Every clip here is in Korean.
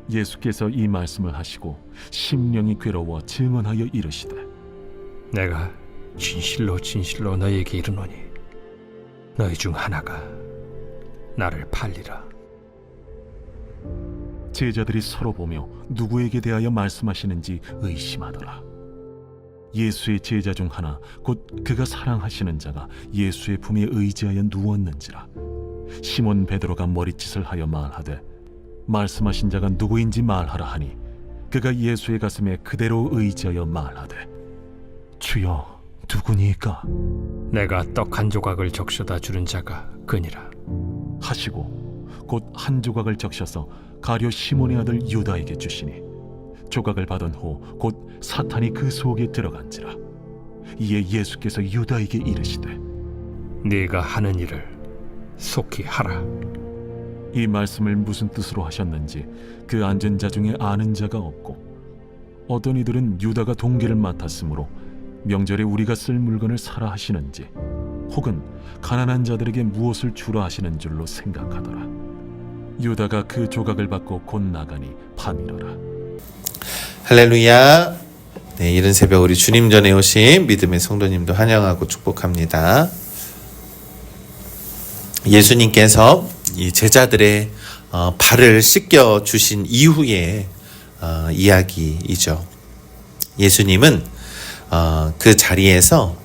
예수께서 이 말씀을 하시고 심령이 괴로워 증언하여 이르시되 내가 진실로 진실로 너희에게 이르노니 너희 중 하나가 나를 팔리라. 제자들이 서로 보며 누구에게 대하여 말씀하시는지 의심하더라. 예수의 제자 중 하나 곧 그가 사랑하시는 자가 예수의 품에 의지하여 누웠는지라. 시몬 베드로가 머리짓을 하여 말하되 말씀하신 자가 누구인지 말하라 하니 그가 예수의 가슴에 그대로 의지하여 말하되 주여 누구니까 내가 떡 한 조각을 적셔다 주는 자가 그니라 하시고 곧 한 조각을 적셔서 가룟 시몬의 아들 유다에게 주시니 조각을 받은 후 곧 사탄이 그 속에 들어간지라. 이에 예수께서 유다에게 이르시되 네가 하는 일을 속히 하라. 이 말씀을 무슨 뜻으로 하셨는지 그 앉은 자 중에 아는 자가 없고 어떤 이들은 유다가 동기를 맡았으므로 명절에 우리가 쓸 물건을 사라 하시는지 혹은 가난한 자들에게 무엇을 주라 하시는 줄로 생각하더라. 유다가 그 조각을 받고 곧 나가니 밤이러라. 할렐루야. 네, 이른 새벽 우리 주님 전에 오신 믿음의 성도님도 환영하고 축복합니다. 예수님께서 이 제자들의 발을 씻겨 주신 이후의 이야기이죠. 예수님은 그 자리에서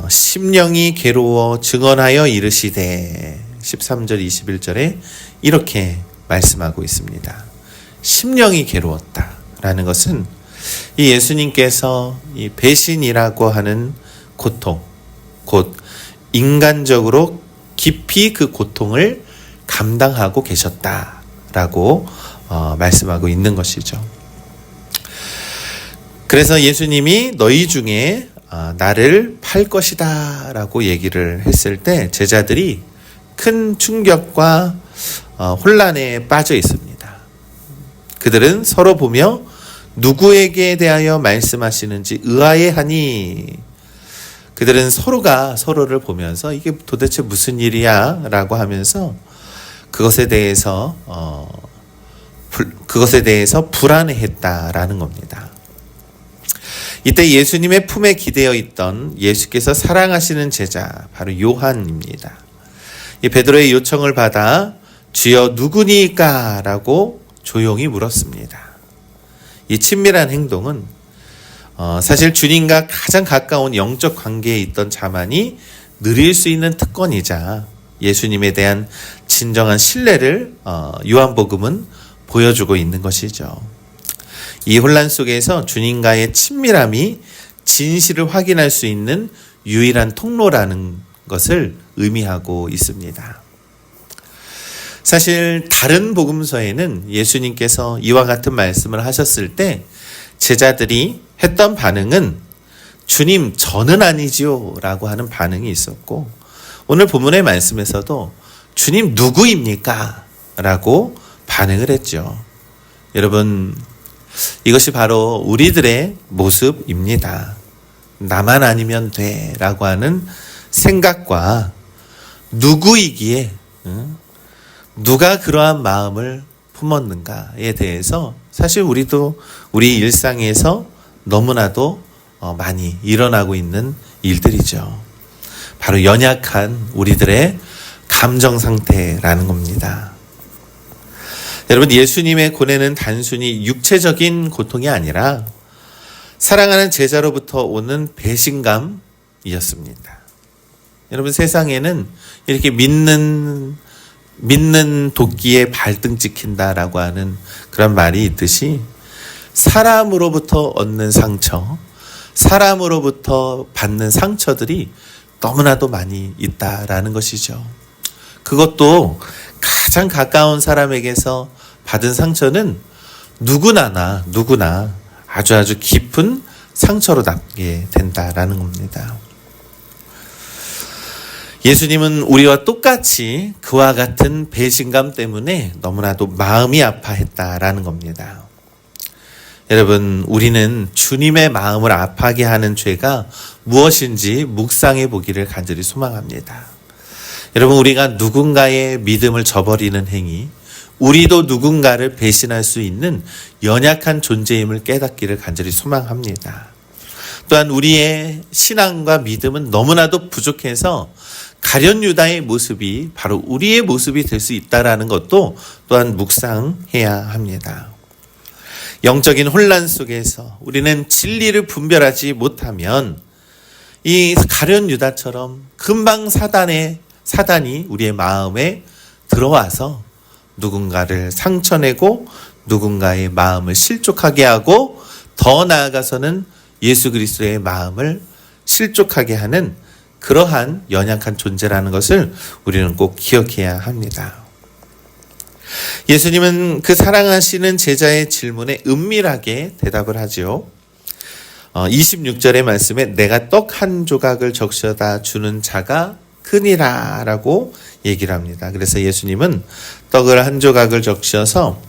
심령이 괴로워 증언하여 이르시되 13절 21절에 이렇게 말씀하고 있습니다. 심령이 괴로웠다라는 것은 이 예수님께서 이 배신이라고 하는 고통, 곧 인간적으로 깊이 그 고통을 감당하고 계셨다라고 말씀하고 있는 것이죠. 그래서 예수님이 너희 중에 나를 팔 것이다 라고 얘기를 했을 때 제자들이 큰 충격과 혼란에 빠져 있습니다. 그들은 서로 보며 누구에게 대하여 말씀하시는지 의아해하니 그들은 서로가 서로를 보면서 이게 도대체 무슨 일이야 라고 하면서 그것에 대해서 불안해했다라는 겁니다. 이때 예수님의 품에 기대어 있던 예수께서 사랑하시는 제자 바로 요한입니다. 이 베드로의 요청을 받아 주여 누구니까? 라고 조용히 물었습니다. 이 친밀한 행동은 사실 주님과 가장 가까운 영적 관계에 있던 자만이 누릴 수 있는 특권이자 예수님에 대한 진정한 신뢰를 요한복음은 보여주고 있는 것이죠. 이 혼란 속에서 주님과의 친밀함이 진실을 확인할 수 있는 유일한 통로라는 것을 의미하고 있습니다. 사실 다른 복음서에는 예수님께서 이와 같은 말씀을 하셨을 때 제자들이 했던 반응은 주님 저는 아니지요 라고 하는 반응이 있었고 오늘 본문의 말씀에서도 주님 누구입니까? 라고 반응을 했죠. 여러분 이것이 바로 우리들의 모습입니다. 나만 아니면 돼 라고 하는 생각과 누구이기에 누가 그러한 마음을 품었는가에 대해서 사실 우리도 우리 일상에서 너무나도 많이 일어나고 있는 일들이죠. 바로 연약한 우리들의 감정 상태라는 겁니다. 여러분 예수님의 고뇌는 단순히 육체적인 고통이 아니라 사랑하는 제자로부터 오는 배신감이었습니다. 여러분 세상에는 이렇게 믿는 도끼에 발등 찍힌다라고 하는 그런 말이 있듯이 사람으로부터 얻는 상처, 사람으로부터 받는 상처들이 너무나도 많이 있다라는 것이죠. 그것도 가장 가까운 사람에게서 받은 상처는 누구나 아주 깊은 상처로 남게 된다라는 겁니다. 예수님은 우리와 똑같이 그와 같은 배신감 때문에 너무나도 마음이 아파했다라는 겁니다. 여러분, 우리는 주님의 마음을 아파하게 하는 죄가 무엇인지 묵상해 보기를 간절히 소망합니다. 여러분, 우리가 누군가의 믿음을 저버리는 행위, 우리도 누군가를 배신할 수 있는 연약한 존재임을 깨닫기를 간절히 소망합니다. 또한 우리의 신앙과 믿음은 너무나도 부족해서 가룟 유다의 모습이 바로 우리의 모습이 될 수 있다라는 것도 또한 묵상해야 합니다. 영적인 혼란 속에서 우리는 진리를 분별하지 못하면 이 가룟 유다처럼 금방 사단이 우리의 마음에 들어와서 누군가를 상처내고 누군가의 마음을 실족하게 하고 더 나아가서는 예수 그리스도의 마음을 실족하게 하는 그러한 연약한 존재라는 것을 우리는 꼭 기억해야 합니다. 예수님은 그 사랑하시는 제자의 질문에 은밀하게 대답을 하죠. 26절의 말씀에 내가 떡 한 조각을 적셔다 주는 자가 크니라 라고 얘기를 합니다. 그래서 예수님은 떡을 한 조각을 적셔서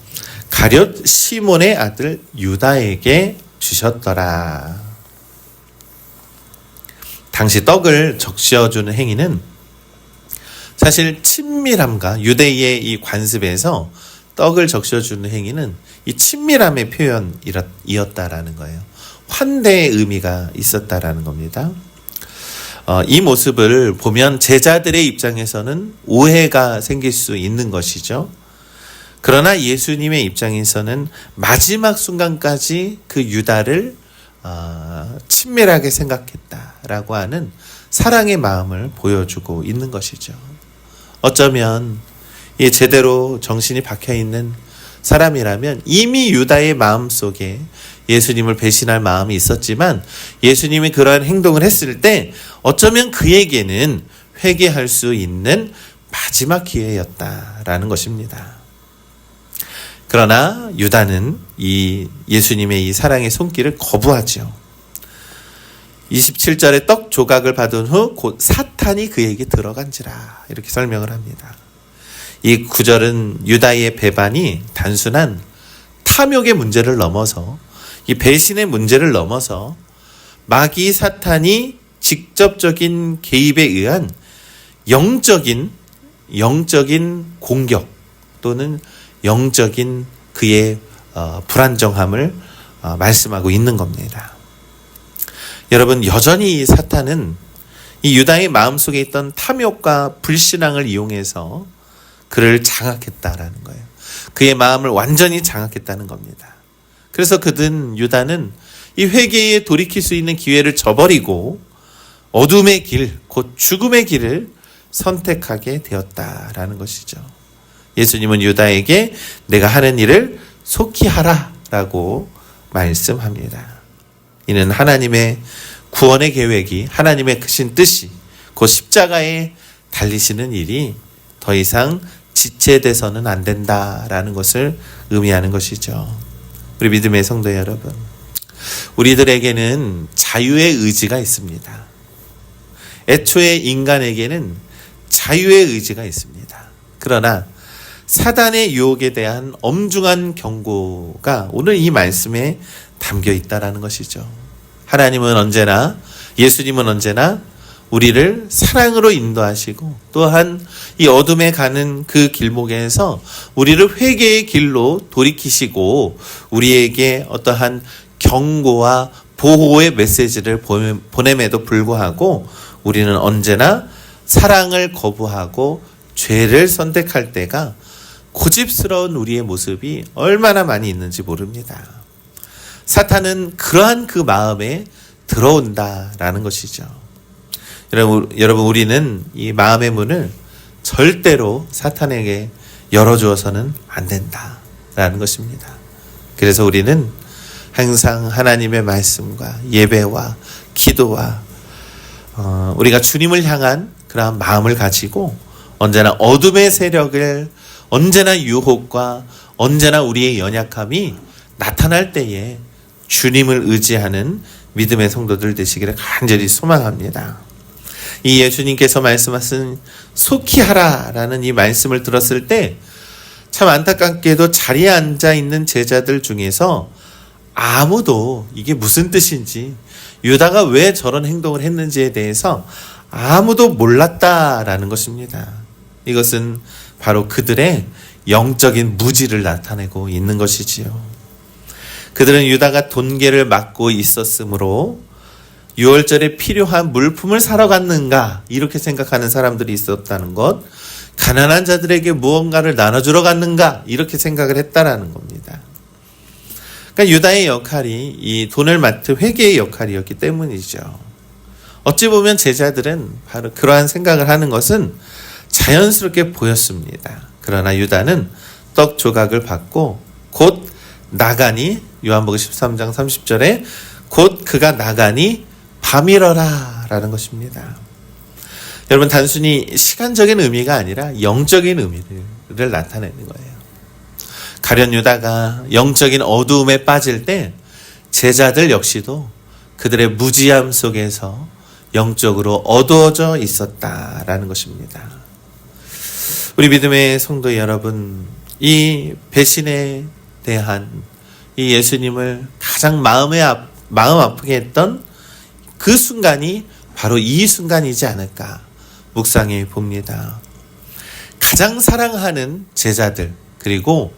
가룟 시몬의 아들 유다에게 주셨더라. 당시 떡을 적셔주는 행위는 사실 친밀함과 유대의 이 관습에서 떡을 적셔주는 행위는 이 친밀함의 표현이었다라는 거예요. 환대의 의미가 있었다라는 겁니다. 이 모습을 보면 제자들의 입장에서는 오해가 생길 수 있는 것이죠. 그러나 예수님의 입장에서는 마지막 순간까지 그 유다를 친밀하게 생각했다라고 하는 사랑의 마음을 보여주고 있는 것이죠. 어쩌면 이 제대로 정신이 박혀있는 사람이라면 이미 유다의 마음속에 예수님을 배신할 마음이 있었지만 예수님이 그러한 행동을 했을 때 어쩌면 그에게는 회개할 수 있는 마지막 기회였다라는 것입니다. 그러나 유다는 이 예수님의 이 사랑의 손길을 거부하죠. 27절에 떡 조각을 받은 후 곧 사탄이 그에게 들어간지라 이렇게 설명을 합니다. 이 구절은 유다의 배반이 단순한 탐욕의 문제를 넘어서 이 배신의 문제를 넘어서 마귀 사탄이 직접적인 개입에 의한 영적인 공격 또는 영적인 그의 불안정함을 말씀하고 있는 겁니다. 여러분, 여전히 사탄은 이 유다의 마음속에 있던 탐욕과 불신앙을 이용해서 그를 장악했다라는 거예요. 그의 마음을 완전히 장악했다는 겁니다. 그래서 유다는 이 회개에 돌이킬 수 있는 기회를 저버리고 어둠의 길, 곧 죽음의 길을 선택하게 되었다라는 것이죠. 예수님은 유다에게 내가 하는 일을 속히 하라라고 말씀합니다. 이는 하나님의 구원의 계획이, 하나님의 크신 뜻이 곧 십자가에 달리시는 일이 더 이상 지체돼서는 안 된다라는 것을 의미하는 것이죠. 우리 믿음의 성도 여러분, 우리들에게는 자유의 의지가 있습니다. 애초에 인간에게는 자유의 의지가 있습니다. 그러나 사단의 유혹에 대한 엄중한 경고가 오늘 이 말씀에 담겨 있다라는 것이죠. 하나님은 언제나, 예수님은 언제나 우리를 사랑으로 인도하시고 또한 이 어둠에 가는 그 길목에서 우리를 회개의 길로 돌이키시고 우리에게 어떠한 경고와 보호의 메시지를 보냄에도 불구하고 우리는 언제나 사랑을 거부하고 죄를 선택할 때가 고집스러운 우리의 모습이 얼마나 많이 있는지 모릅니다. 사탄은 그러한 그 마음에 들어온다라는 것이죠. 여러분, 우리는 이 마음의 문을 절대로 사탄에게 열어주어서는 안 된다라는 것입니다. 그래서 우리는 항상 하나님의 말씀과 예배와 기도와 우리가 주님을 향한 그러한 마음을 가지고 언제나 어둠의 세력을, 언제나 유혹과 언제나 우리의 연약함이 나타날 때에 주님을 의지하는 믿음의 성도들 되시기를 간절히 소망합니다. 이 예수님께서 말씀하신 속히 하라라는 이 말씀을 들었을 때 참 안타깝게도 자리에 앉아 있는 제자들 중에서 아무도 이게 무슨 뜻인지, 유다가 왜 저런 행동을 했는지에 대해서 아무도 몰랐다라는 것입니다. 이것은 바로 그들의 영적인 무지를 나타내고 있는 것이지요. 그들은 유다가 돈계를 맡고 있었으므로 6월절에 필요한 물품을 사러 갔는가 이렇게 생각하는 사람들이 있었다는 것, 가난한 자들에게 무언가를 나눠주러 갔는가 이렇게 생각을 했다라는 겁니다. 그러니까 유다의 역할이 이 돈을 맡은 회계의 역할이었기 때문이죠. 어찌 보면 제자들은 바로 그러한 생각을 하는 것은 자연스럽게 보였습니다. 그러나 유다는 떡 조각을 받고 곧 나가니, 요한복음 13장 30절에 곧 그가 나가니 밤이러라 라는 것입니다. 여러분, 단순히 시간적인 의미가 아니라 영적인 의미를 나타내는 거예요. 가룟 유다가 영적인 어두움에 빠질 때 제자들 역시도 그들의 무지함 속에서 영적으로 어두워져 있었다라는 것입니다. 우리 믿음의 성도 여러분, 이 배신에 대한 이 예수님을 가장 마음 아프게 했던 그 순간이 바로 이 순간이지 않을까 묵상해 봅니다. 가장 사랑하는 제자들, 그리고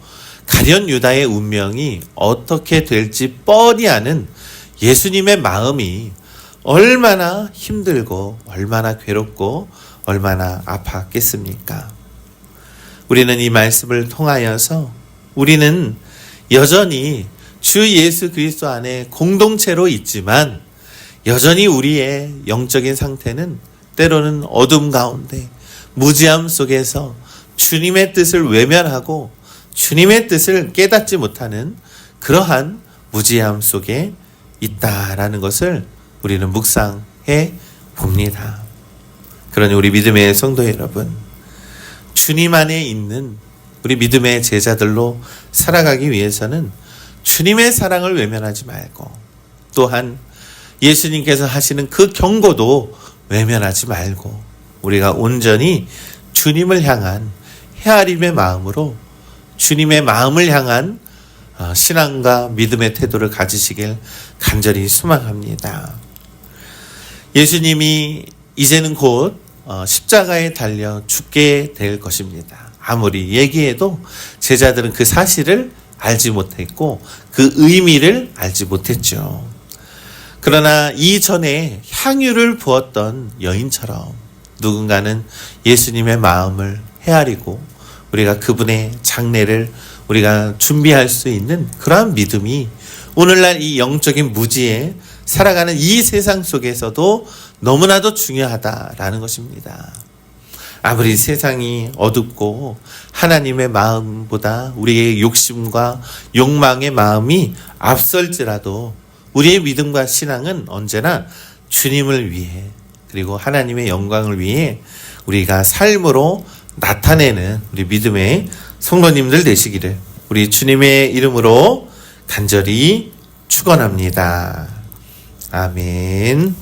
가룟 유다의 운명이 어떻게 될지 뻔히 아는 예수님의 마음이 얼마나 힘들고 얼마나 괴롭고 얼마나 아팠겠습니까? 우리는 이 말씀을 통하여서 우리는 여전히 주 예수 그리스도 안에 공동체로 있지만 여전히 우리의 영적인 상태는 때로는 어둠 가운데 무지함 속에서 주님의 뜻을 외면하고 주님의 뜻을 깨닫지 못하는 그러한 무지함 속에 있다라는 것을 우리는 묵상해 봅니다. 그러니 우리 믿음의 성도 여러분, 주님 안에 있는 우리 믿음의 제자들로 살아가기 위해서는 주님의 사랑을 외면하지 말고, 또한 예수님께서 하시는 그 경고도 외면하지 말고 우리가 온전히 주님을 향한 헤아림의 마음으로 주님의 마음을 향한 신앙과 믿음의 태도를 가지시길 간절히 소망합니다. 예수님이 이제는 곧 십자가에 달려 죽게 될 것입니다. 아무리 얘기해도 제자들은 그 사실을 알지 못했고 그 의미를 알지 못했죠. 그러나 이전에 향유를 부었던 여인처럼 누군가는 예수님의 마음을 헤아리고 우리가 그분의 장례를 우리가 준비할 수 있는 그러한 믿음이 오늘날 이 영적인 무지에 살아가는 이 세상 속에서도 너무나도 중요하다라는 것입니다. 아무리 세상이 어둡고 하나님의 마음보다 우리의 욕심과 욕망의 마음이 앞설지라도 우리의 믿음과 신앙은 언제나 주님을 위해, 그리고 하나님의 영광을 위해 우리가 삶으로 나타내는 우리 믿음의 성도님들 되시기를 우리 주님의 이름으로 간절히 축원합니다. 아멘.